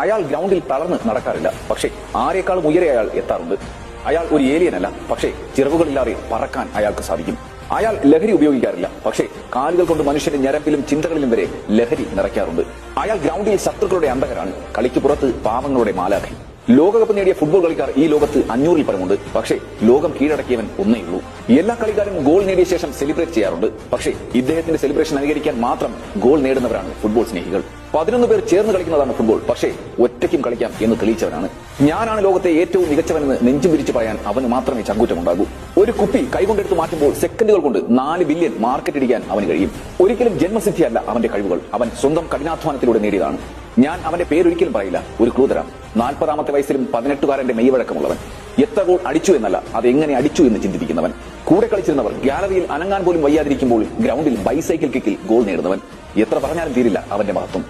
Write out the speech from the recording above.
അയാൾ ഗ്രൗണ്ടിൽ തളർന്ന് നടക്കാറില്ല, പക്ഷേ ആരെക്കാളും ഉയരെ അയാൾ എത്താറുണ്ട്. അയാൾ ഒരു ഏലിയനല്ല, പക്ഷേ ചിറകുകളില്ലാതെ പറക്കാൻ അയാൾക്ക് സാധിക്കും. അയാൾ ലഹരി ഉപയോഗിക്കാറില്ല, പക്ഷേ കാലുകൾ കൊണ്ട് മനുഷ്യന്റെ ഞരമ്പിലും ചിന്തകളിലും വരെ ലഹരി നിറയ്ക്കാറുണ്ട്. അയാൾ ഗ്രൗണ്ടിൽ ശത്രുക്കളുടെ അന്തകരാണ്, കളിക്ക് പുറത്ത് പാവങ്ങളുടെ മാലാഖി. ലോകകപ്പ് നേടിയ ഫുട്ബോൾ കളിക്കാർ ഈ ലോകത്ത് 500-ൽ പരമുണ്ട്, പക്ഷേ ലോകം കീഴടക്കിയവൻ ഒന്നേയുള്ളൂ. എല്ലാ കളിക്കാരും ഗോൾ നേടിയ ശേഷം സെലിബ്രേറ്റ് ചെയ്യാറുണ്ട്, പക്ഷേ ഇദ്ദേഹത്തിന്റെ സെലിബ്രേഷൻ അനുകരിക്കാൻ മാത്രം ഗോൾ നേടുന്നവരാണ് ഫുട്ബോൾ സ്നേഹികൾ. 11 പേർ ചേർന്ന് കളിക്കുന്നതാണ് ഫുട്ബോൾ, പക്ഷേ ഒറ്റയ്ക്കും കളിക്കാം എന്ന് തെളിയിച്ചവനാണ്. ഞാനാണ് ലോകത്തെ ഏറ്റവും മികച്ചവനെന്ന് നെഞ്ചും വിരിച്ചു പറയാൻ അവന് മാത്രമേ ചങ്കൂറ്റമുണ്ടാകൂ. ഒരു കുപ്പി കൈകൊണ്ടെടുത്ത് മാറ്റുമ്പോൾ സെക്കൻഡുകൾ കൊണ്ട് 4 ബില്യൺ മാർക്കറ്റ് ഇടിക്കാൻ അവന് കഴിയും. ഒരിക്കലും ജന്മസിദ്ധിയല്ല അവന്റെ കഴിവുകൾ, അവൻ സ്വന്തം കഠിനാധ്വാനത്തിലൂടെ നേടിയതാണ്. ഞാൻ അവന്റെ പേരൊരിക്കലും പറയില്ല, ഒരു ക്ലൂ തരാം. 40-ാമത്തെ വയസ്സിലും 18-കാരന്റെ മെയ്വഴക്കമുള്ളവൻ. എത്ര ഗോൾ അടിച്ചു എന്നല്ല, അതെങ്ങനെ അടിച്ചു എന്ന് ചിന്തിപ്പിക്കുന്നവൻ. കൂടെ കളിച്ചിരുന്നവർ ഗാലറിയിൽ അനങ്ങാൻ പോലും വയ്യാതിരിക്കുമ്പോൾ ഗ്രൗണ്ടിൽ ബൈസൈക്കിൾ കിക്കിൽ ഗോൾ നേടുന്നവൻ. എത്ര പറഞ്ഞാലും തീരില്ല അവന്റെ മഹത്വം.